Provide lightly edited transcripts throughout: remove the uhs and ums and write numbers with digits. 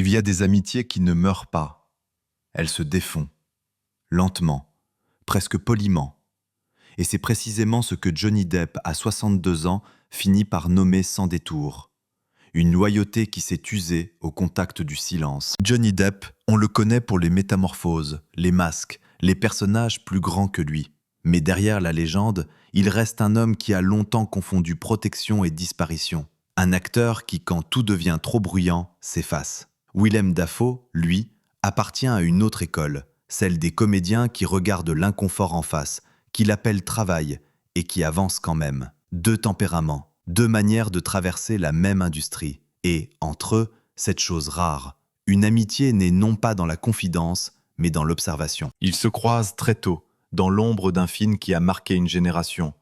Il y a des amitiés qui ne meurent pas. Elles se défont, lentement, presque poliment. Et c'est précisément ce que Johnny Depp, à 62 ans, finit par nommer sans détour. Une loyauté qui s'est usée au contact du silence. Johnny Depp, on le connaît pour les métamorphoses, les masques, les personnages plus grands que lui. Mais derrière la légende, il reste un homme qui a longtemps confondu protection et disparition. Un acteur qui, quand tout devient trop bruyant, s'efface. Willem Dafoe, lui, appartient à une autre école, celle des comédiens qui regardent l'inconfort en face, qui l'appellent travail et qui avancent quand même. Deux tempéraments, deux manières de traverser la même industrie. Et, entre eux, cette chose rare, une amitié née non pas dans la confidence, mais dans l'observation. Ils se croisent très tôt, dans l'ombre d'un film qui a marqué une génération,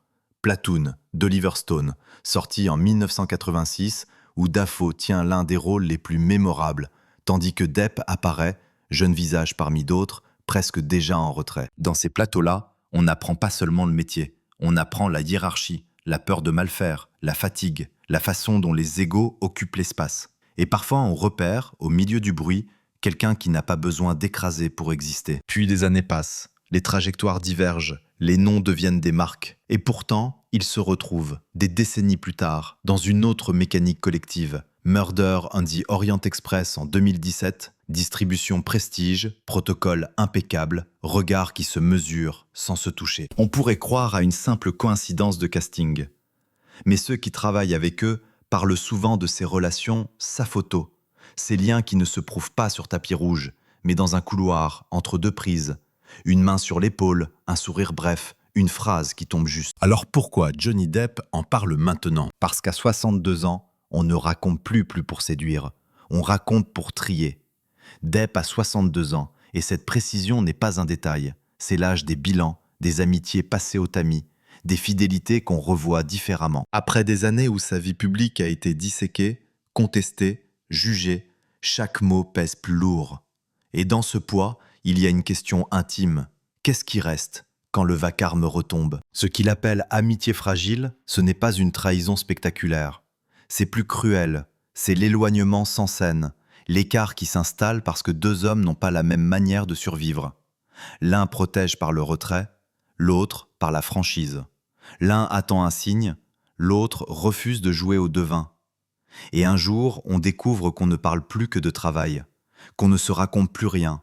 Platoon, d'Oliver Stone, sorti en 1986, où Dafoe tient l'un des rôles les plus mémorables, tandis que Depp apparaît, jeune visage parmi d'autres, presque déjà en retrait. Dans ces plateaux-là, on n'apprend pas seulement le métier, on apprend la hiérarchie, la peur de mal faire, la fatigue, la façon dont les égos occupent l'espace. Et parfois on repère, au milieu du bruit, quelqu'un qui n'a pas besoin d'écraser pour exister. Puis des années passent, les trajectoires divergent, les noms deviennent des marques. Et pourtant, ils se retrouvent, des décennies plus tard, dans une autre mécanique collective. Murder on the Orient Express en 2017, distribution prestige, protocole impeccable, regard qui se mesure sans se toucher. On pourrait croire à une simple coïncidence de casting. Mais ceux qui travaillent avec eux parlent souvent de ces relations sa photo, ces liens qui ne se prouvent pas sur tapis rouge, mais dans un couloir, entre deux prises. Une main sur l'épaule, un sourire bref, une phrase qui tombe juste. Alors pourquoi Johnny Depp en parle maintenant? Parce qu'à 62 ans, on ne raconte plus pour séduire, on raconte pour trier. Depp a 62 ans, et cette précision n'est pas un détail. C'est l'âge des bilans, des amitiés passées au tamis, des fidélités qu'on revoit différemment. Après des années où sa vie publique a été disséquée, contestée, jugée, chaque mot pèse plus lourd. Et dans ce poids, il y a une question intime. Qu'est-ce qui reste quand le vacarme retombe? Ce qu'il appelle amitié fragile, ce n'est pas une trahison spectaculaire. C'est plus cruel, c'est l'éloignement sans scène, l'écart qui s'installe parce que deux hommes n'ont pas la même manière de survivre. L'un protège par le retrait, l'autre par la franchise. L'un attend un signe, l'autre refuse de jouer au devin. Et un jour, on découvre qu'on ne parle plus que de travail, qu'on ne se raconte plus rien,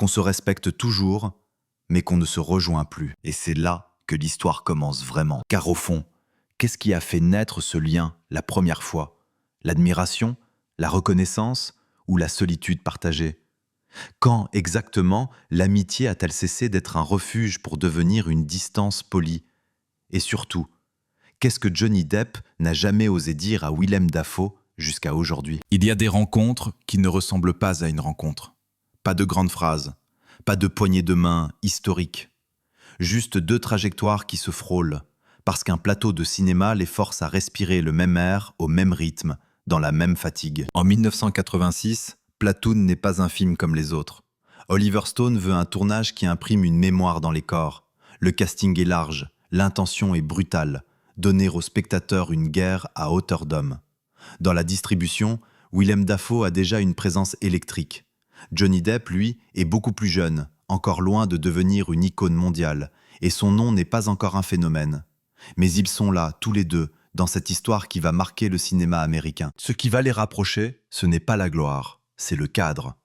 qu'on se respecte toujours, mais qu'on ne se rejoint plus. Et c'est là que l'histoire commence vraiment. Car au fond, qu'est-ce qui a fait naître ce lien la première fois? L'admiration, la reconnaissance ou la solitude partagée? Quand exactement l'amitié a-t-elle cessé d'être un refuge pour devenir une distance polie? Et surtout, qu'est-ce que Johnny Depp n'a jamais osé dire à Willem Dafoe jusqu'à aujourd'hui? Il y a des rencontres qui ne ressemblent pas à une rencontre. Pas de grandes phrases, pas de poignées de main historiques. Juste deux trajectoires qui se frôlent, parce qu'un plateau de cinéma les force à respirer le même air au même rythme, dans la même fatigue. En 1986, Platoon n'est pas un film comme les autres. Oliver Stone veut un tournage qui imprime une mémoire dans les corps. Le casting est large, l'intention est brutale, donner au spectateur une guerre à hauteur d'homme. Dans la distribution, Willem Dafoe a déjà une présence électrique. Johnny Depp, lui, est beaucoup plus jeune, encore loin de devenir une icône mondiale, et son nom n'est pas encore un phénomène. Mais ils sont là, tous les deux, dans cette histoire qui va marquer le cinéma américain. Ce qui va les rapprocher, ce n'est pas la gloire, c'est le cadre.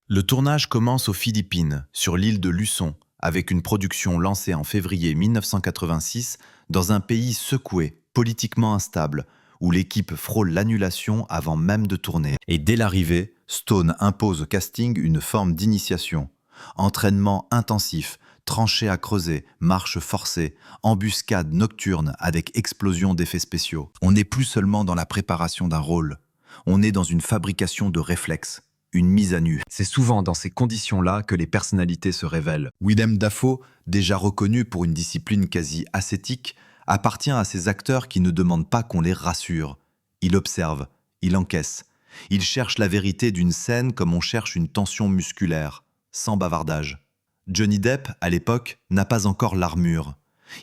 Le tournage commence aux Philippines, sur l'île de Luçon, avec une production lancée en février 1986 dans un pays secoué, politiquement instable, où l'équipe frôle l'annulation avant même de tourner. Et dès l'arrivée, Stone impose au casting une forme d'initiation. Entraînement intensif, tranchées à creuser, marche forcée, embuscade nocturne avec explosion d'effets spéciaux. On n'est plus seulement dans la préparation d'un rôle, on est dans une fabrication de réflexes, une mise à nu. C'est souvent dans ces conditions-là que les personnalités se révèlent. Willem Dafoe, déjà reconnu pour une discipline quasi ascétique, appartient à ces acteurs qui ne demandent pas qu'on les rassure. Il observe, il encaisse, il cherche la vérité d'une scène comme on cherche une tension musculaire, sans bavardage. Johnny Depp, à l'époque, n'a pas encore l'armure.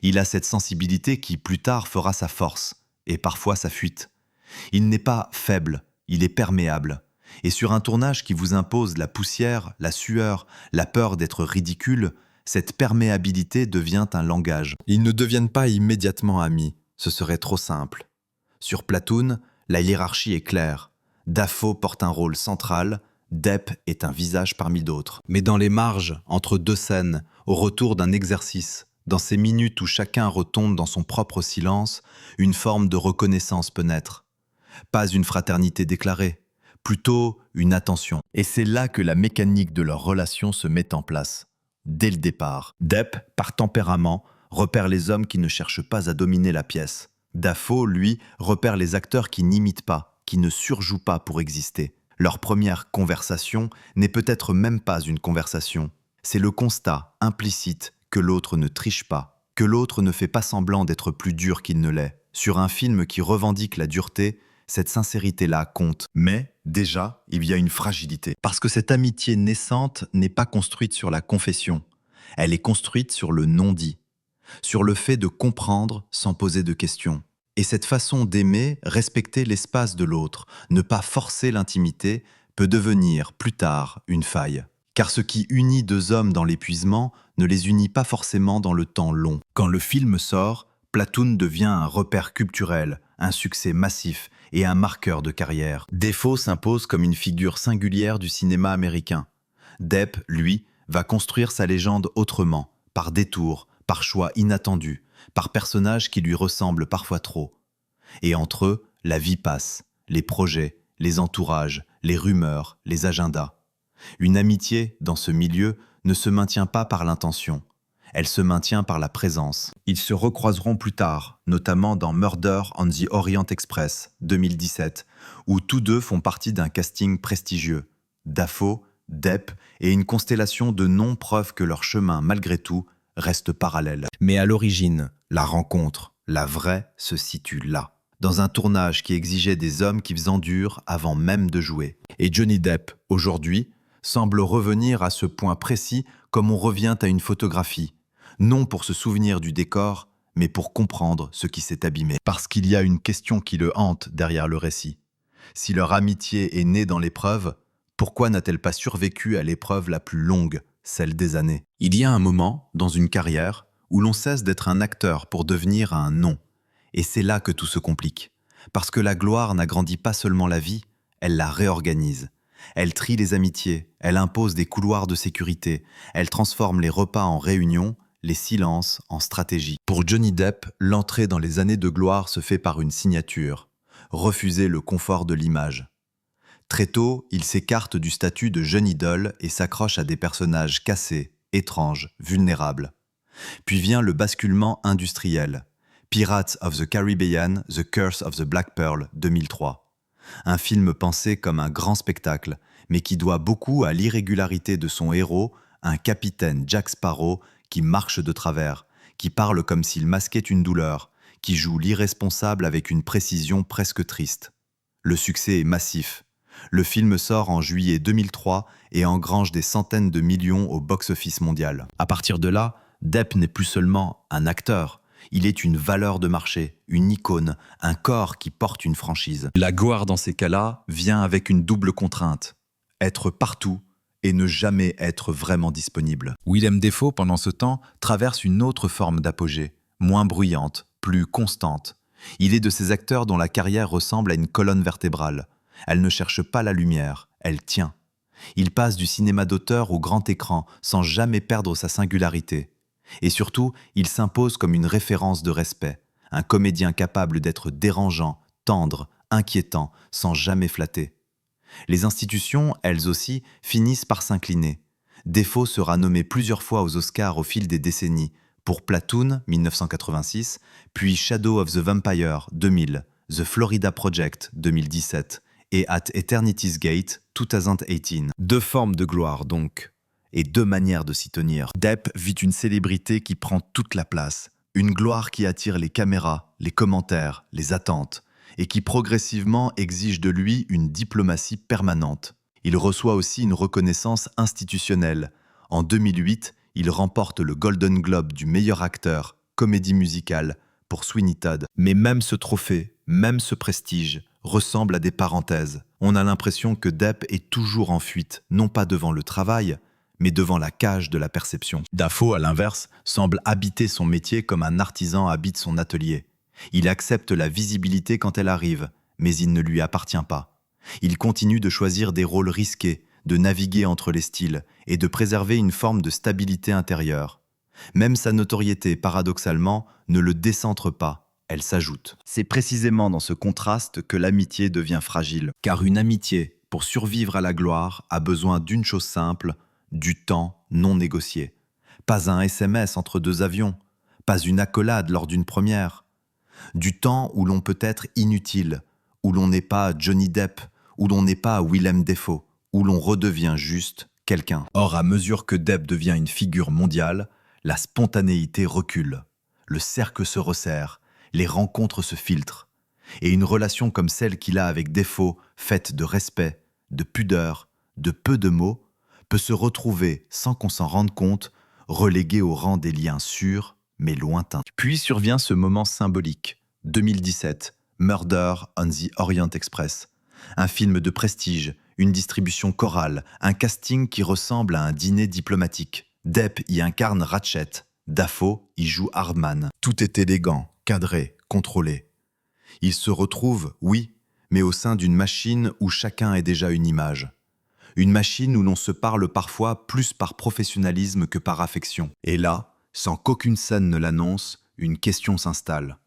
Il a cette sensibilité qui, plus tard, fera sa force, et parfois sa fuite. Il n'est pas faible, il est perméable. Et sur un tournage qui vous impose la poussière, la sueur, la peur d'être ridicule, cette perméabilité devient un langage. Ils ne deviennent pas immédiatement amis, ce serait trop simple. Sur Platoon, la hiérarchie est claire. Dafoe porte un rôle central, Depp est un visage parmi d'autres. Mais dans les marges, entre deux scènes, au retour d'un exercice, dans ces minutes où chacun retombe dans son propre silence, une forme de reconnaissance peut naître. Pas une fraternité déclarée, plutôt une attention. Et c'est là que la mécanique de leur relation se met en place. Dès le départ, Depp, par tempérament, repère les hommes qui ne cherchent pas à dominer la pièce. Dafoe, lui, repère les acteurs qui n'imitent pas, qui ne surjouent pas pour exister. Leur première conversation n'est peut-être même pas une conversation. C'est le constat implicite que l'autre ne triche pas, que l'autre ne fait pas semblant d'être plus dur qu'il ne l'est. Sur un film qui revendique la dureté, cette sincérité-là compte. Mais, déjà, il y a une fragilité. Parce que cette amitié naissante n'est pas construite sur la confession. Elle est construite sur le non-dit, sur le fait de comprendre sans poser de questions. Et cette façon d'aimer, respecter l'espace de l'autre, ne pas forcer l'intimité, peut devenir, plus tard, une faille. Car ce qui unit deux hommes dans l'épuisement ne les unit pas forcément dans le temps long. Quand le film sort, Platoon devient un repère culturel, un succès massif et un marqueur de carrière. Dafoe s'impose comme une figure singulière du cinéma américain. Depp, lui, va construire sa légende autrement, par détours, par choix inattendus, par personnages qui lui ressemblent parfois trop. Et entre eux, la vie passe, les projets, les entourages, les rumeurs, les agendas. Une amitié, dans ce milieu, ne se maintient pas par l'intention. Elle se maintient par la présence. Ils se recroiseront plus tard, notamment dans Murder on the Orient Express, 2017, où tous deux font partie d'un casting prestigieux. Dafoe, Depp et une constellation de noms preuve que leur chemin, malgré tout, reste parallèle. Mais à l'origine, la rencontre, la vraie, se situe là, dans un tournage qui exigeait des hommes qui faisaient dur avant même de jouer. Et Johnny Depp, aujourd'hui, semble revenir à ce point précis comme on revient à une photographie, non pour se souvenir du décor, mais pour comprendre ce qui s'est abîmé. Parce qu'il y a une question qui le hante derrière le récit. Si leur amitié est née dans l'épreuve, pourquoi n'a-t-elle pas survécu à l'épreuve la plus longue, celle des années? Il y a un moment, dans une carrière, où l'on cesse d'être un acteur pour devenir un nom. Et c'est là que tout se complique. Parce que la gloire n'agrandit pas seulement la vie, elle la réorganise. Elle trie les amitiés, elle impose des couloirs de sécurité, elle transforme les repas en réunions, les silences en stratégie. Pour Johnny Depp, l'entrée dans les années de gloire se fait par une signature, refuser le confort de l'image. Très tôt, il s'écarte du statut de jeune idole et s'accroche à des personnages cassés, étranges, vulnérables. Puis vient le basculement industriel. Pirates of the Caribbean, The Curse of the Black Pearl, 2003. Un film pensé comme un grand spectacle, mais qui doit beaucoup à l'irrégularité de son héros, un capitaine Jack Sparrow qui marche de travers, qui parle comme s'il masquait une douleur, qui joue l'irresponsable avec une précision presque triste. Le succès est massif. Le film sort en juillet 2003 et engrange des centaines de millions au box-office mondial. À partir de là, Depp n'est plus seulement un acteur, il est une valeur de marché, une icône, un corps qui porte une franchise. La gloire dans ces cas-là vient avec une double contrainte, être partout et ne jamais être vraiment disponible. Willem Dafoe, pendant ce temps, traverse une autre forme d'apogée, moins bruyante, plus constante. Il est de ces acteurs dont la carrière ressemble à une colonne vertébrale. Elle ne cherche pas la lumière, elle tient. Il passe du cinéma d'auteur au grand écran sans jamais perdre sa singularité. Et surtout, il s'impose comme une référence de respect, un comédien capable d'être dérangeant, tendre, inquiétant, sans jamais flatter. Les institutions, elles aussi, finissent par s'incliner. Dafoe sera nommé plusieurs fois aux Oscars au fil des décennies, pour Platoon, 1986, puis Shadow of the Vampire, 2000, The Florida Project, 2017, et At Eternity's Gate, 2018. Deux formes de gloire, donc, et deux manières de s'y tenir. Depp vit une célébrité qui prend toute la place, une gloire qui attire les caméras, les commentaires, les attentes, et qui progressivement exige de lui une diplomatie permanente. Il reçoit aussi une reconnaissance institutionnelle. En 2008, il remporte le Golden Globe du meilleur acteur, comédie musicale, pour Sweeney Todd. Mais même ce trophée, même ce prestige, ressemble à des parenthèses. On a l'impression que Depp est toujours en fuite, non pas devant le travail, mais devant la cage de la perception. Dafoe, à l'inverse, semble habiter son métier comme un artisan habite son atelier. Il accepte la visibilité quand elle arrive, mais il ne lui appartient pas. Il continue de choisir des rôles risqués, de naviguer entre les styles et de préserver une forme de stabilité intérieure. Même sa notoriété, paradoxalement, ne le décentre pas, elle s'ajoute. C'est précisément dans ce contraste que l'amitié devient fragile. Car une amitié, pour survivre à la gloire, a besoin d'une chose simple, du temps non négocié. Pas un SMS entre deux avions, pas une accolade lors d'une première. Du temps où l'on peut être inutile, où l'on n'est pas Johnny Depp, où l'on n'est pas Willem Dafoe, où l'on redevient juste quelqu'un. Or, à mesure que Depp devient une figure mondiale, la spontanéité recule. Le cercle se resserre, les rencontres se filtrent. Et une relation comme celle qu'il a avec Dafoe, faite de respect, de pudeur, de peu de mots, peut se retrouver, sans qu'on s'en rende compte, reléguée au rang des liens sûrs, mais lointains. Puis survient ce moment symbolique. 2017, Murder on the Orient Express. Un film de prestige, une distribution chorale, un casting qui ressemble à un dîner diplomatique. Depp y incarne Ratchet, Dafoe y joue Hardman. Tout est élégant, cadré, contrôlé. Il se retrouve, oui, mais au sein d'une machine où chacun est déjà une image. Une machine où l'on se parle parfois plus par professionnalisme que par affection. Et là, sans qu'aucune scène ne l'annonce, une question s'installe.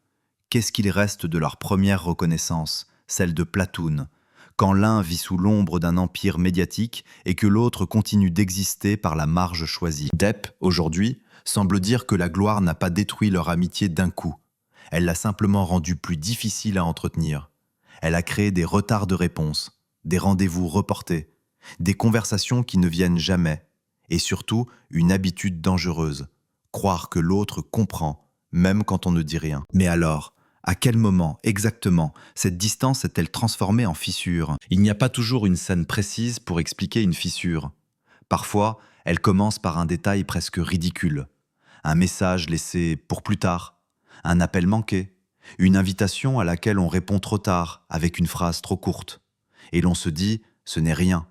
Qu'est-ce qu'il reste de leur première reconnaissance, celle de Platoon, quand l'un vit sous l'ombre d'un empire médiatique et que l'autre continue d'exister par la marge choisie? Depp, aujourd'hui, semble dire que la gloire n'a pas détruit leur amitié d'un coup. Elle l'a simplement rendue plus difficile à entretenir. Elle a créé des retards de réponse, des rendez-vous reportés, des conversations qui ne viennent jamais, et surtout une habitude dangereuse, croire que l'autre comprend, même quand on ne dit rien. Mais alors, à quel moment, exactement, cette distance est-elle transformée en fissure? Il n'y a pas toujours une scène précise pour expliquer une fissure. Parfois, elle commence par un détail presque ridicule. Un message laissé pour plus tard, un appel manqué, une invitation à laquelle on répond trop tard avec une phrase trop courte. Et l'on se dit, ce n'est rien.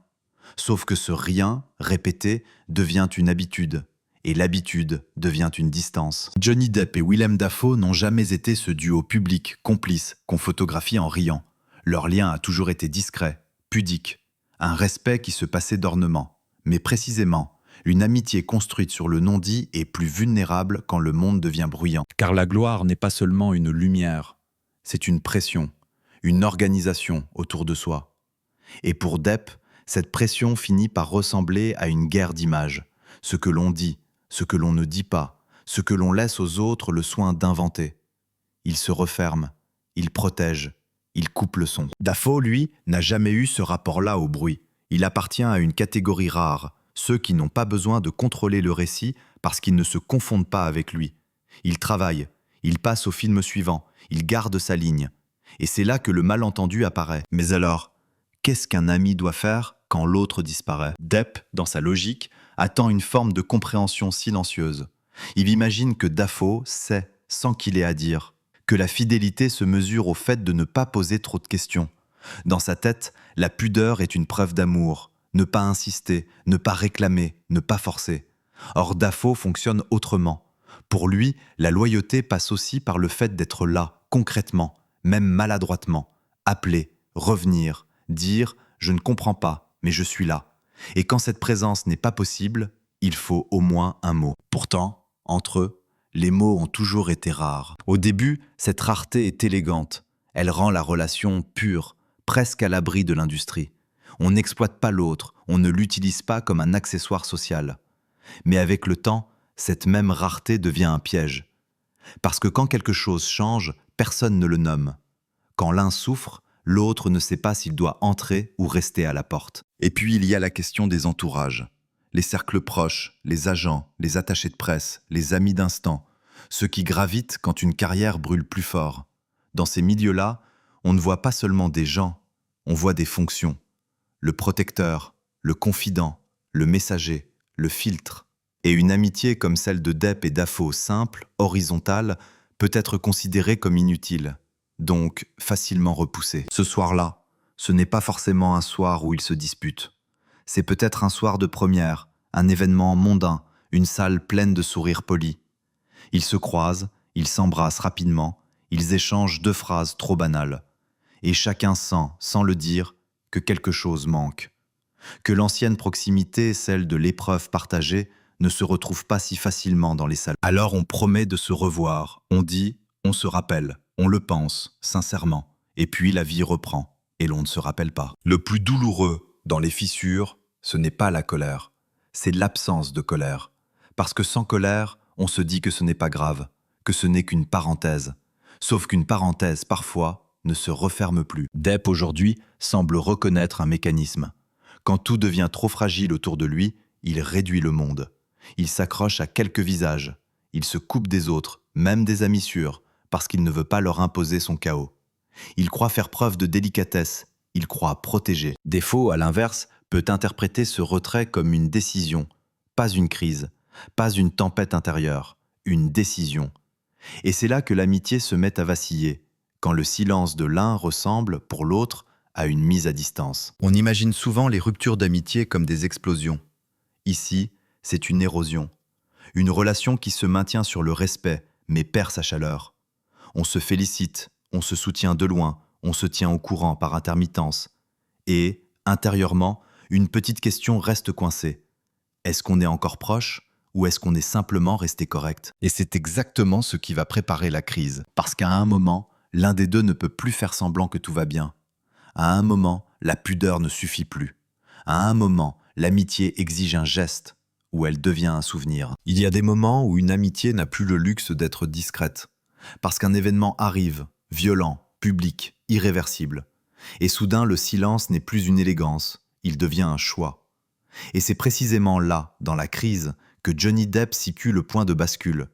Sauf que ce rien, répété, devient une habitude. Et l'habitude devient une distance. Johnny Depp et Willem Dafoe n'ont jamais été ce duo public, complice, qu'on photographie en riant. Leur lien a toujours été discret, pudique, un respect qui se passait d'ornement. Mais précisément, une amitié construite sur le non-dit est plus vulnérable quand le monde devient bruyant. Car la gloire n'est pas seulement une lumière, c'est une pression, une organisation autour de soi. Et pour Depp, cette pression finit par ressembler à une guerre d'images. Ce que l'on dit, ce que l'on ne dit pas, ce que l'on laisse aux autres le soin d'inventer. Il se referme, il protège, il coupe le son. Dafoe, lui, n'a jamais eu ce rapport-là au bruit. Il appartient à une catégorie rare, ceux qui n'ont pas besoin de contrôler le récit parce qu'ils ne se confondent pas avec lui. Il travaille, il passe au film suivant, il garde sa ligne. Et c'est là que le malentendu apparaît. Mais alors, qu'est-ce qu'un ami doit faire quand l'autre disparaît? Depp, dans sa logique, attend une forme de compréhension silencieuse. Il imagine que Dafoe sait, sans qu'il ait à dire, que la fidélité se mesure au fait de ne pas poser trop de questions. Dans sa tête, la pudeur est une preuve d'amour. Ne pas insister, ne pas réclamer, ne pas forcer. Or, Dafoe fonctionne autrement. Pour lui, la loyauté passe aussi par le fait d'être là, concrètement, même maladroitement, appeler, revenir, dire « je ne comprends pas, mais je suis là ». Et quand cette présence n'est pas possible, il faut au moins un mot. Pourtant, entre eux, les mots ont toujours été rares. Au début, cette rareté est élégante. Elle rend la relation pure, presque à l'abri de l'industrie. On n'exploite pas l'autre, on ne l'utilise pas comme un accessoire social. Mais avec le temps, cette même rareté devient un piège. Parce que quand quelque chose change, personne ne le nomme. Quand l'un souffre, l'autre ne sait pas s'il doit entrer ou rester à la porte. Et puis il y a la question des entourages. Les cercles proches, les agents, les attachés de presse, les amis d'instant, ceux qui gravitent quand une carrière brûle plus fort. Dans ces milieux-là, on ne voit pas seulement des gens, on voit des fonctions. Le protecteur, le confident, le messager, le filtre. Et une amitié comme celle de Depp et Dafoe simple, horizontale, peut être considérée comme inutile, donc facilement repoussée. Ce soir-là, ce n'est pas forcément un soir où ils se disputent. C'est peut-être un soir de première, un événement mondain, une salle pleine de sourires polis. Ils se croisent, ils s'embrassent rapidement, ils échangent 2 phrases trop banales. Et chacun sent, sans le dire, que quelque chose manque. Que l'ancienne proximité, celle de l'épreuve partagée, ne se retrouve pas si facilement dans les salles. Alors on promet de se revoir, on dit, on se rappelle, on le pense, sincèrement. Et puis la vie reprend, et l'on ne se rappelle pas. Le plus douloureux dans les fissures, ce n'est pas la colère, c'est l'absence de colère. Parce que sans colère, on se dit que ce n'est pas grave, que ce n'est qu'une parenthèse. Sauf qu'une parenthèse, parfois, ne se referme plus. Depp, aujourd'hui, semble reconnaître un mécanisme. Quand tout devient trop fragile autour de lui, il réduit le monde. Il s'accroche à quelques visages. Il se coupe des autres, même des amis sûrs, parce qu'il ne veut pas leur imposer son chaos. Il croit faire preuve de délicatesse. Il croit protéger. Défaut, à l'inverse, peut interpréter ce retrait comme une décision, pas une crise, pas une tempête intérieure, une décision. Et c'est là que l'amitié se met à vaciller, quand le silence de l'un ressemble, pour l'autre, à une mise à distance. On imagine souvent les ruptures d'amitié comme des explosions. Ici, c'est une érosion. Une relation qui se maintient sur le respect, mais perd sa chaleur. On se félicite, on se soutient de loin, on se tient au courant par intermittence. Et, intérieurement, une petite question reste coincée. Est-ce qu'on est encore proche ou est-ce qu'on est simplement resté correct? Et c'est exactement ce qui va préparer la crise. Parce qu'à un moment, l'un des deux ne peut plus faire semblant que tout va bien. À un moment, la pudeur ne suffit plus. À un moment, l'amitié exige un geste, ou elle devient un souvenir. Il y a des moments où une amitié n'a plus le luxe d'être discrète. Parce qu'un événement arrive, violent, public, irréversible. Et soudain, le silence n'est plus une élégance, il devient un choix. Et c'est précisément là, dans la crise, que Johnny Depp situe le point de bascule.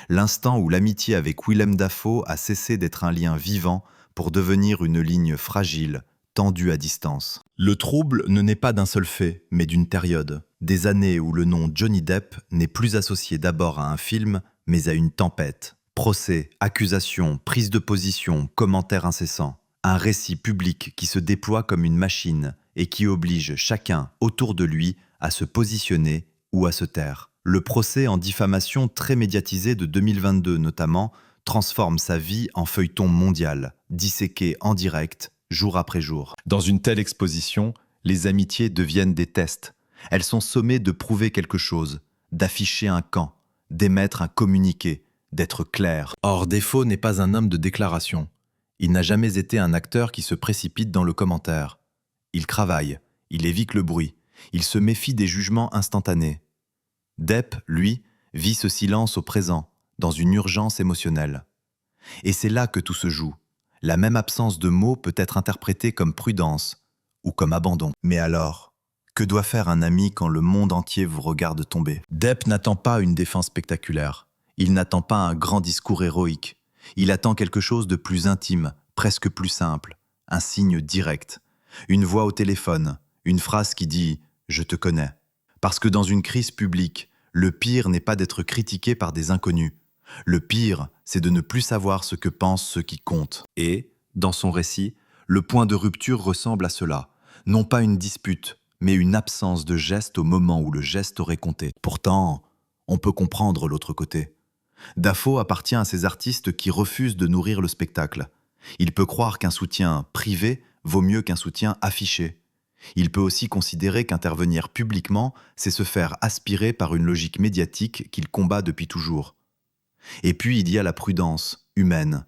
L'instant où l'amitié avec Willem Dafoe a cessé d'être un lien vivant pour devenir une ligne fragile, tendue à distance. Le trouble ne naît pas d'un seul fait, mais d'une période. Des années où le nom Johnny Depp n'est plus associé d'abord à un film, mais à une tempête. Procès, accusations, prise de position, commentaires incessants. Un récit public qui se déploie comme une machine et qui oblige chacun autour de lui à se positionner ou à se taire. Le procès en diffamation très médiatisé de 2022 notamment transforme sa vie en feuilleton mondial, disséqué en direct, jour après jour. Dans une telle exposition, les amitiés deviennent des tests. Elles sont sommées de prouver quelque chose, d'afficher un camp, d'émettre un communiqué, d'être claires. Or, Defoe n'est pas un homme de déclaration. Il n'a jamais été un acteur qui se précipite dans le commentaire. Il travaille, il évite le bruit, il se méfie des jugements instantanés. Depp, lui, vit ce silence au présent, dans une urgence émotionnelle. Et c'est là que tout se joue. La même absence de mots peut être interprétée comme prudence ou comme abandon. Mais alors, que doit faire un ami quand le monde entier vous regarde tomber? Depp n'attend pas une défense spectaculaire. Il n'attend pas un grand discours héroïque. Il attend quelque chose de plus intime, presque plus simple. Un signe direct. Une voix au téléphone. Une phrase qui dit « Je te connais ». Parce que dans une crise publique, le pire n'est pas d'être critiqué par des inconnus. Le pire, c'est de ne plus savoir ce que pensent ceux qui comptent. Et, dans son récit, le point de rupture ressemble à cela. Non pas une dispute, mais une absence de geste au moment où le geste aurait compté. Pourtant, on peut comprendre l'autre côté. Dafoe appartient à ces artistes qui refusent de nourrir le spectacle. Il peut croire qu'un soutien privé vaut mieux qu'un soutien affiché. Il peut aussi considérer qu'intervenir publiquement, c'est se faire aspirer par une logique médiatique qu'il combat depuis toujours. Et puis il y a la prudence, humaine.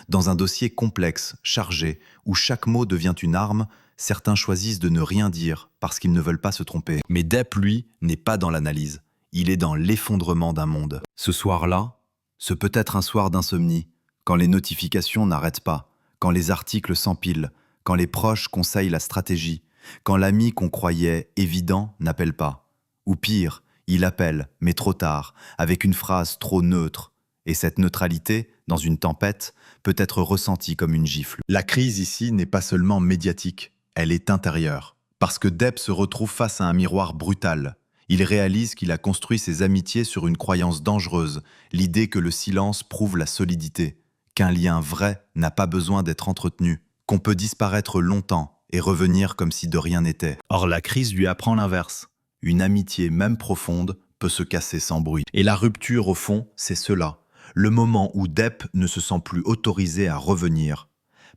Dans un dossier complexe, chargé, où chaque mot devient une arme, certains choisissent de ne rien dire parce qu'ils ne veulent pas se tromper. Mais Depp, lui, n'est pas dans l'analyse. Il est dans l'effondrement d'un monde. Ce soir-là, ce peut être un soir d'insomnie, quand les notifications n'arrêtent pas, quand les articles s'empilent, quand les proches conseillent la stratégie, quand l'ami qu'on croyait évident n'appelle pas. Ou pire, il appelle, mais trop tard, avec une phrase trop neutre. Et cette neutralité, dans une tempête, peut être ressentie comme une gifle. La crise ici n'est pas seulement médiatique, elle est intérieure. Parce que Depp se retrouve face à un miroir brutal. Il réalise qu'il a construit ses amitiés sur une croyance dangereuse, l'idée que le silence prouve la solidité, qu'un lien vrai n'a pas besoin d'être entretenu, qu'on peut disparaître longtemps, et revenir comme si de rien n'était. Or, la crise lui apprend l'inverse. Une amitié, même profonde, peut se casser sans bruit. Et la rupture, au fond, c'est cela. Le moment où Depp ne se sent plus autorisé à revenir.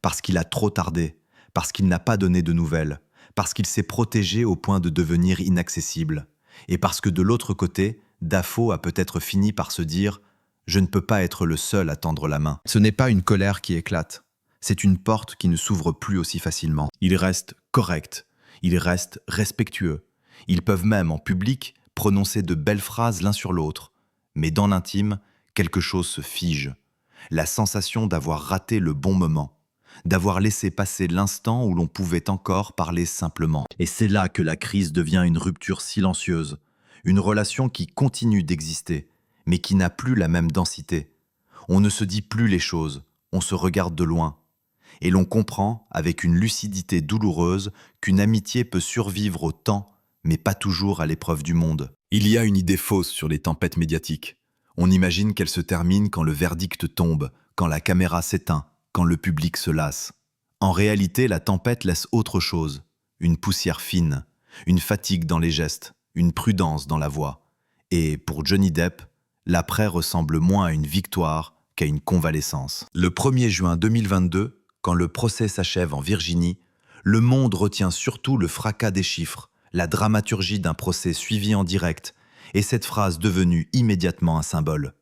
Parce qu'il a trop tardé, parce qu'il n'a pas donné de nouvelles, parce qu'il s'est protégé au point de devenir inaccessible. Et parce que de l'autre côté, Dafoe a peut-être fini par se dire « Je ne peux pas être le seul à tendre la main ». Ce n'est pas une colère qui éclate. C'est une porte qui ne s'ouvre plus aussi facilement. Il reste correct, il reste respectueux. Ils peuvent même, en public, prononcer de belles phrases l'un sur l'autre. Mais dans l'intime, quelque chose se fige. La sensation d'avoir raté le bon moment, d'avoir laissé passer l'instant où l'on pouvait encore parler simplement. Et c'est là que la crise devient une rupture silencieuse, une relation qui continue d'exister, mais qui n'a plus la même densité. On ne se dit plus les choses, on se regarde de loin. Et l'on comprend, avec une lucidité douloureuse, qu'une amitié peut survivre au temps, mais pas toujours à l'épreuve du monde. Il y a une idée fausse sur les tempêtes médiatiques. On imagine qu'elles se terminent quand le verdict tombe, quand la caméra s'éteint, quand le public se lasse. En réalité, la tempête laisse autre chose. Une poussière fine, une fatigue dans les gestes, une prudence dans la voix. Et pour Johnny Depp, l'après ressemble moins à une victoire qu'à une convalescence. Le 1er juin 2022, quand le procès s'achève en Virginie, le monde retient surtout le fracas des chiffres, la dramaturgie d'un procès suivi en direct, et cette phrase devenue immédiatement un symbole.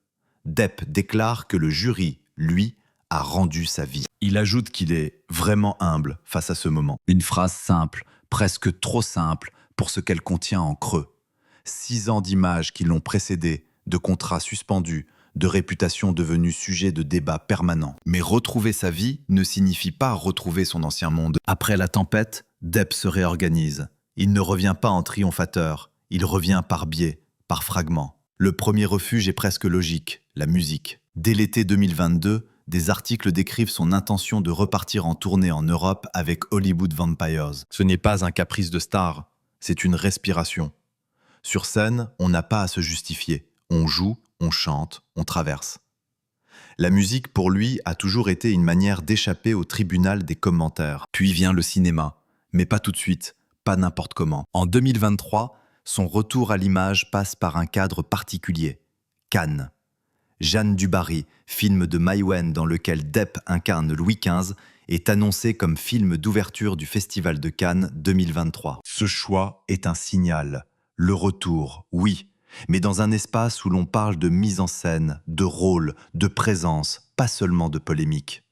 Depp déclare que le jury, lui, a rendu sa vie. Il ajoute qu'il est vraiment humble face à ce moment. Une phrase simple, presque trop simple pour ce qu'elle contient en creux. 6 ans d'images qui l'ont précédé, de contrats suspendus, de réputation devenue sujet de débat permanent. Mais retrouver sa vie ne signifie pas retrouver son ancien monde. Après la tempête, Depp se réorganise. Il ne revient pas en triomphateur, il revient par biais, par fragments. Le premier refuge est presque logique, la musique. Dès l'été 2022, des articles décrivent son intention de repartir en tournée en Europe avec Hollywood Vampires. Ce n'est pas un caprice de star, c'est une respiration. Sur scène, on n'a pas à se justifier. On joue, on chante, on traverse. La musique, pour lui, a toujours été une manière d'échapper au tribunal des commentaires. Puis vient le cinéma, mais pas tout de suite, pas n'importe comment. En 2023, son retour à l'image passe par un cadre particulier, Cannes. Jeanne du Barry, film de Maïwenn dans lequel Depp incarne Louis XV, est annoncé comme film d'ouverture du Festival de Cannes 2023. Ce choix est un signal. Le retour, oui, mais dans un espace où l'on parle de mise en scène, de rôle, de présence, pas seulement de polémique.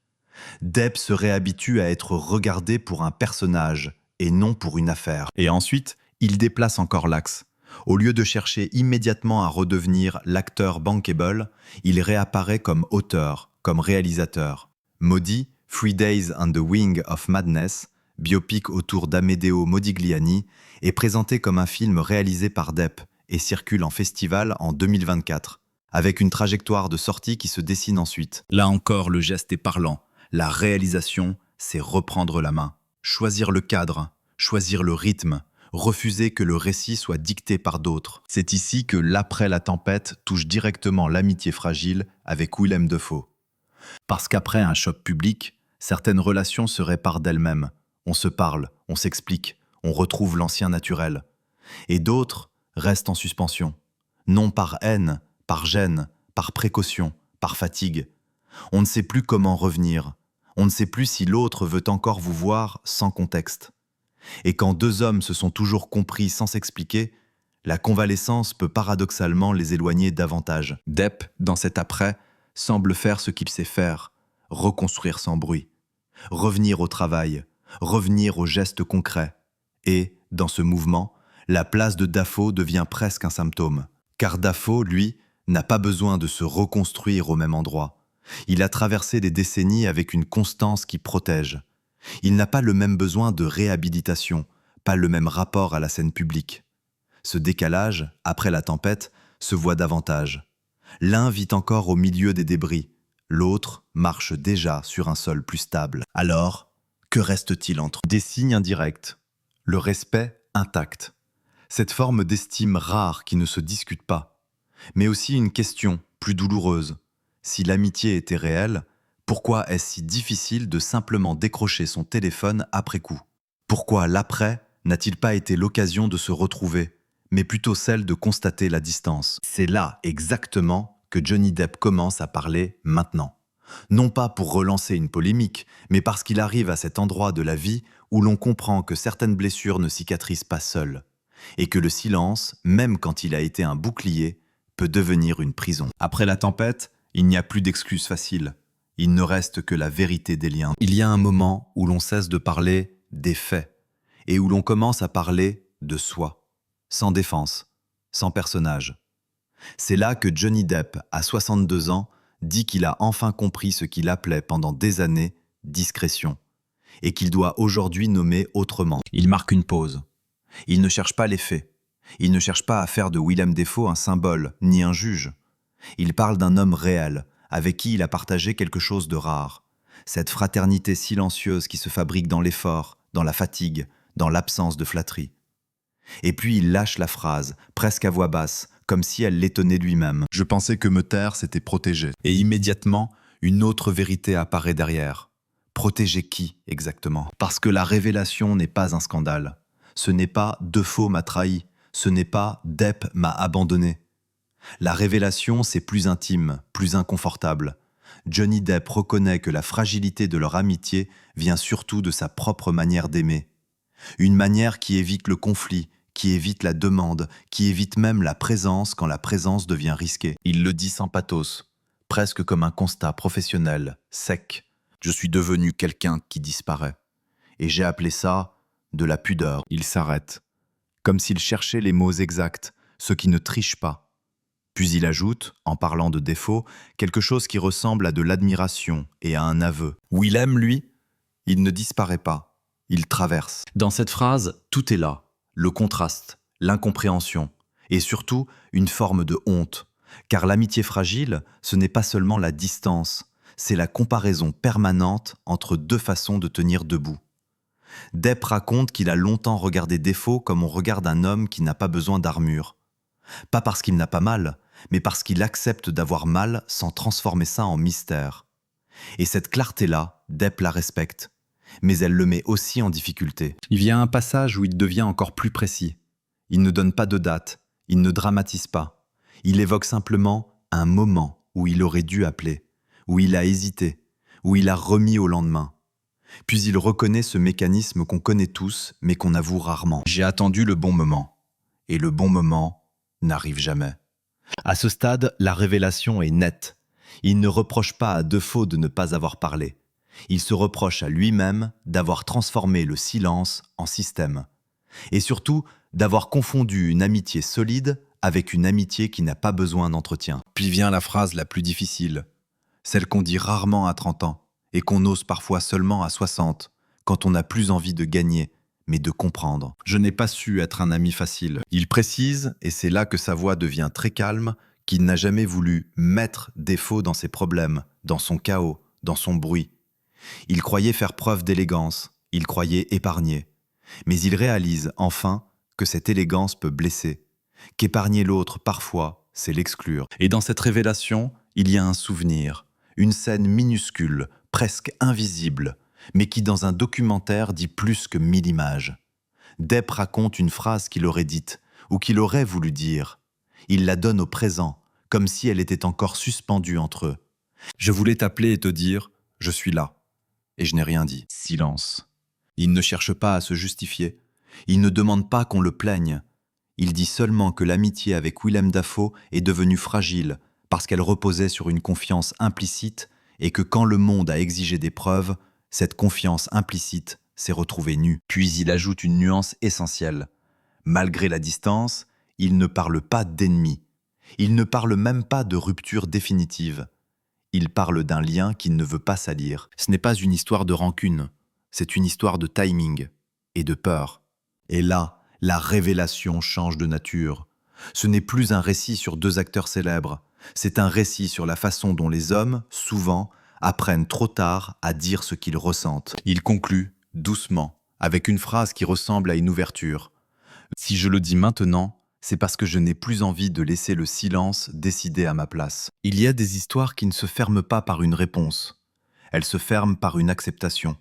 Depp se réhabitue à être regardé pour un personnage et non pour une affaire. Et ensuite, il déplace encore l'axe. Au lieu de chercher immédiatement à redevenir l'acteur bankable, il réapparaît comme auteur, comme réalisateur. Maudit, 3 Days on the Wing of Madness, biopic autour d'Amedeo Modigliani, est présenté comme un film réalisé par Depp et circule en festival en 2024, avec une trajectoire de sortie qui se dessine ensuite. Là encore, le geste est parlant. La réalisation, c'est reprendre la main. Choisir le cadre, choisir le rythme, refuser que le récit soit dicté par d'autres. C'est ici que l'après la tempête touche directement l'amitié fragile avec Willem Dafoe. Parce qu'après un choc public, certaines relations se réparent d'elles-mêmes. On se parle, on s'explique, on retrouve l'ancien naturel. Et d'autres restent en suspension. Non par haine, par gêne, par précaution, par fatigue. On ne sait plus comment revenir. On ne sait plus si l'autre veut encore vous voir sans contexte. Et quand 2 hommes se sont toujours compris sans s'expliquer, la convalescence peut paradoxalement les éloigner davantage. Depp, dans cet après, semble faire ce qu'il sait faire, reconstruire sans bruit, revenir au travail, revenir aux gestes concrets. Et, dans ce mouvement, la place de Dafoe devient presque un symptôme. Car Dafoe, lui, n'a pas besoin de se reconstruire au même endroit. Il a traversé des décennies avec une constance qui protège. Il n'a pas le même besoin de réhabilitation, pas le même rapport à la scène publique. Ce décalage, après la tempête, se voit davantage. L'un vit encore au milieu des débris, l'autre marche déjà sur un sol plus stable. Alors, que reste-t-il entre eux? Des signes indirects, le respect intact, cette forme d'estime rare qui ne se discute pas, mais aussi une question plus douloureuse. Si l'amitié était réelle, pourquoi est-ce si difficile de simplement décrocher son téléphone après coup? Pourquoi l'après n'a-t-il pas été l'occasion de se retrouver, mais plutôt celle de constater la distance? C'est là exactement que Johnny Depp commence à parler maintenant. Non pas pour relancer une polémique, mais parce qu'il arrive à cet endroit de la vie où l'on comprend que certaines blessures ne cicatrisent pas seules, et que le silence, même quand il a été un bouclier, peut devenir une prison. Après la tempête, il n'y a plus d'excuses faciles. Il ne reste que la vérité des liens. Il y a un moment où l'on cesse de parler des faits, et où l'on commence à parler de soi, sans défense, sans personnage. C'est là que Johnny Depp, à 62 ans, dit qu'il a enfin compris ce qu'il appelait pendant des années discrétion, et qu'il doit aujourd'hui nommer autrement. Il marque une pause. Il ne cherche pas les faits. Il ne cherche pas à faire de Willem Dafoe un symbole, ni un juge. Il parle d'un homme réel, avec qui il a partagé quelque chose de rare. Cette fraternité silencieuse qui se fabrique dans l'effort, dans la fatigue, dans l'absence de flatterie. Et puis il lâche la phrase, presque à voix basse, comme si elle l'étonnait lui-même. Je pensais que me taire, c'était protéger. Et immédiatement, une autre vérité apparaît derrière. Protéger qui, exactement? Parce que la révélation n'est pas un scandale. Ce n'est pas Defoe m'a trahi. Ce n'est pas Depp m'a abandonné. La révélation, c'est plus intime, plus inconfortable. Johnny Depp reconnaît que la fragilité de leur amitié vient surtout de sa propre manière d'aimer. Une manière qui évite le conflit, qui évite la demande, qui évite même la présence quand la présence devient risquée. Il le dit sans pathos, presque comme un constat professionnel, sec. Je suis devenu quelqu'un qui disparaît. Et j'ai appelé ça de la pudeur. Il s'arrête, comme s'il cherchait les mots exacts, ceux qui ne trichent pas. Puis il ajoute, en parlant de défaut, quelque chose qui ressemble à de l'admiration et à un aveu. Willem, lui, il ne disparaît pas, il traverse. Dans cette phrase, tout est là. Le contraste, l'incompréhension, et surtout une forme de honte. Car l'amitié fragile, ce n'est pas seulement la distance, c'est la comparaison permanente entre deux façons de tenir debout. Depp raconte qu'il a longtemps regardé Defoe comme on regarde un homme qui n'a pas besoin d'armure. Pas parce qu'il n'a pas mal, mais parce qu'il accepte d'avoir mal sans transformer ça en mystère. Et cette clarté-là, Depp la respecte. Mais elle le met aussi en difficulté. Il y a un passage où il devient encore plus précis. Il ne donne pas de date, il ne dramatise pas. Il évoque simplement un moment où il aurait dû appeler, où il a hésité, où il a remis au lendemain. Puis il reconnaît ce mécanisme qu'on connaît tous, mais qu'on avoue rarement. J'ai attendu le bon moment. Et le bon moment n'arrive jamais. À ce stade, la révélation est nette. Il ne reproche pas à Defoe de ne pas avoir parlé. Il se reproche à lui-même d'avoir transformé le silence en système. Et surtout, d'avoir confondu une amitié solide avec une amitié qui n'a pas besoin d'entretien. Puis vient la phrase la plus difficile, celle qu'on dit rarement à 30 ans et qu'on ose parfois seulement à 60, quand on n'a plus envie de gagner, mais de comprendre. Je n'ai pas su être un ami facile. Il précise, et c'est là que sa voix devient très calme, qu'il n'a jamais voulu mettre Defoe dans ses problèmes, dans son chaos, dans son bruit. Il croyait faire preuve d'élégance, il croyait épargner. Mais il réalise, enfin, que cette élégance peut blesser, qu'épargner l'autre, parfois, c'est l'exclure. Et dans cette révélation, il y a un souvenir, une scène minuscule, presque invisible, mais qui dans un documentaire dit plus que 1000 images. Depp raconte une phrase qu'il aurait dite, ou qu'il aurait voulu dire. Il la donne au présent, comme si elle était encore suspendue entre eux. Je voulais t'appeler et te dire, je suis là. Et je n'ai rien dit. Silence. Il ne cherche pas à se justifier. Il ne demande pas qu'on le plaigne. Il dit seulement que l'amitié avec Willem Dafoe est devenue fragile parce qu'elle reposait sur une confiance implicite et que quand le monde a exigé des preuves, cette confiance implicite s'est retrouvée nue. Puis il ajoute une nuance essentielle. Malgré la distance, il ne parle pas d'ennemi. Il ne parle même pas de rupture définitive. Il parle d'un lien qu'il ne veut pas salir. Ce n'est pas une histoire de rancune, c'est une histoire de timing et de peur. Et là, la révélation change de nature. Ce n'est plus un récit sur deux acteurs célèbres, c'est un récit sur la façon dont les hommes, souvent, apprennent trop tard à dire ce qu'ils ressentent. Il conclut, doucement, avec une phrase qui ressemble à une ouverture. Si je le dis maintenant, c'est parce que je n'ai plus envie de laisser le silence décider à ma place. Il y a des histoires qui ne se ferment pas par une réponse. Elles se ferment par une acceptation.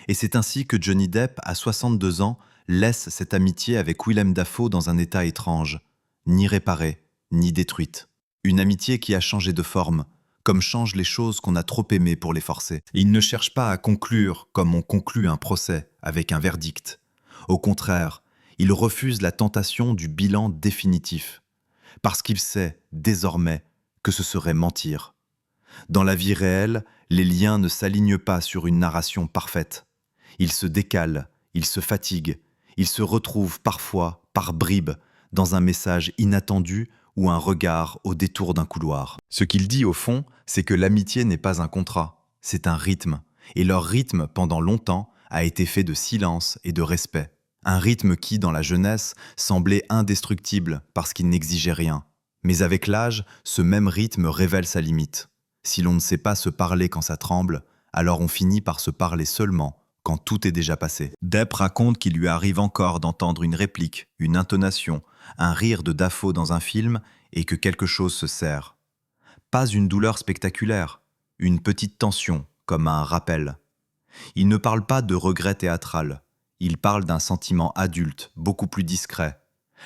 Et c'est ainsi que Johnny Depp, à 62 ans, laisse cette amitié avec Willem Dafoe dans un état étrange, ni réparée, ni détruite. Une amitié qui a changé de forme, comme changent les choses qu'on a trop aimées pour les forcer. Il ne cherche pas à conclure comme on conclut un procès, avec un verdict. Au contraire, il refuse la tentation du bilan définitif, parce qu'il sait, désormais, que ce serait mentir. Dans la vie réelle, les liens ne s'alignent pas sur une narration parfaite. Ils se décalent, ils se fatiguent, ils se retrouvent parfois, par bribes, dans un message inattendu ou un regard au détour d'un couloir. Ce qu'il dit au fond, c'est que l'amitié n'est pas un contrat, c'est un rythme. Et leur rythme, pendant longtemps, a été fait de silence et de respect. Un rythme qui, dans la jeunesse, semblait indestructible parce qu'il n'exigeait rien. Mais avec l'âge, ce même rythme révèle sa limite. Si l'on ne sait pas se parler quand ça tremble, alors on finit par se parler seulement quand tout est déjà passé. Depp raconte qu'il lui arrive encore d'entendre une réplique, une intonation, un rire de Dafoe dans un film et que quelque chose se serre. Pas une douleur spectaculaire, une petite tension, comme un rappel. Il ne parle pas de regret théâtral, il parle d'un sentiment adulte, beaucoup plus discret,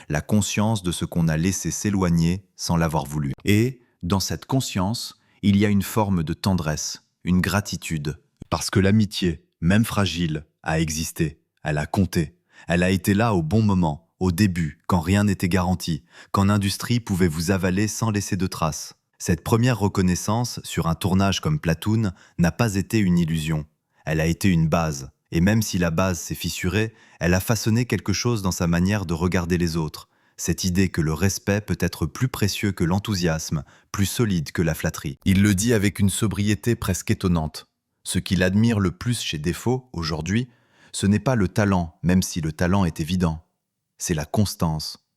la conscience de ce qu'on a laissé s'éloigner sans l'avoir voulu. Et, dans cette conscience, il y a une forme de tendresse, une gratitude, parce que l'amitié, même fragile, a existé, elle a compté, elle a été là au bon moment, au début, quand rien n'était garanti, quand l'industrie pouvait vous avaler sans laisser de traces. Cette première reconnaissance, sur un tournage comme Platoon, n'a pas été une illusion. Elle a été une base, et même si la base s'est fissurée, elle a façonné quelque chose dans sa manière de regarder les autres. Cette idée que le respect peut être plus précieux que l'enthousiasme, plus solide que la flatterie. Il le dit avec une sobriété presque étonnante. Ce qu'il admire le plus chez Dafoe, aujourd'hui, ce n'est pas le talent, même si le talent est évident. C'est la constance.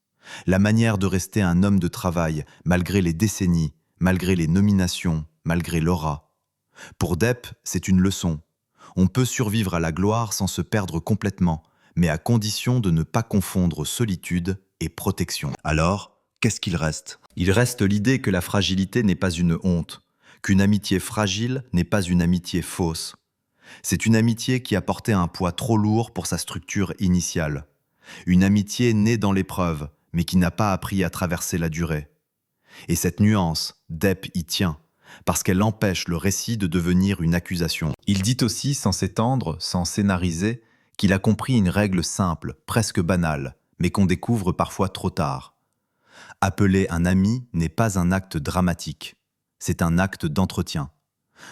La manière de rester un homme de travail, malgré les décennies, malgré les nominations, malgré l'aura. Pour Depp, c'est une leçon. On peut survivre à la gloire sans se perdre complètement, mais à condition de ne pas confondre solitude et protection. Alors, qu'est-ce qu'il reste ? Il reste l'idée que la fragilité n'est pas une honte, qu'une amitié fragile n'est pas une amitié fausse. C'est une amitié qui a porté un poids trop lourd pour sa structure initiale. Une amitié née dans l'épreuve, mais qui n'a pas appris à traverser la durée. Et cette nuance, Depp y tient, parce qu'elle empêche le récit de devenir une accusation. Il dit aussi, sans s'étendre, sans scénariser, qu'il a compris une règle simple, presque banale, mais qu'on découvre parfois trop tard. Appeler un ami n'est pas un acte dramatique, c'est un acte d'entretien.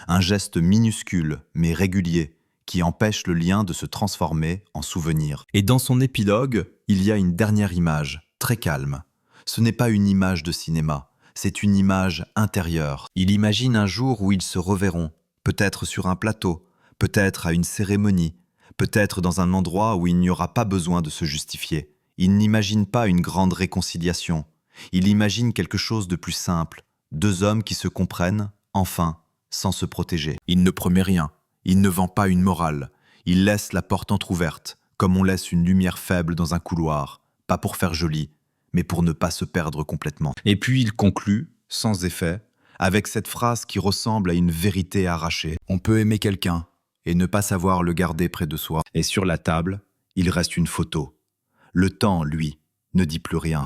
Un geste minuscule, mais régulier, qui empêche le lien de se transformer en souvenir. Et dans son épilogue, il y a une dernière image, très calme. Ce n'est pas une image de cinéma, c'est une image intérieure. Il imagine un jour où ils se reverront, peut-être sur un plateau, peut-être à une cérémonie, peut-être dans un endroit où il n'y aura pas besoin de se justifier. Il n'imagine pas une grande réconciliation. Il imagine quelque chose de plus simple. Deux hommes qui se comprennent, enfin, sans se protéger. Il ne promet rien. Il ne vend pas une morale. Il laisse la porte entr'ouverte, comme on laisse une lumière faible dans un couloir, pas pour faire joli, mais pour ne pas se perdre complètement. Et puis il conclut, sans effet, avec cette phrase qui ressemble à une vérité arrachée. On peut aimer quelqu'un et ne pas savoir le garder près de soi. Et sur la table, il reste une photo. Le temps, lui, ne dit plus rien.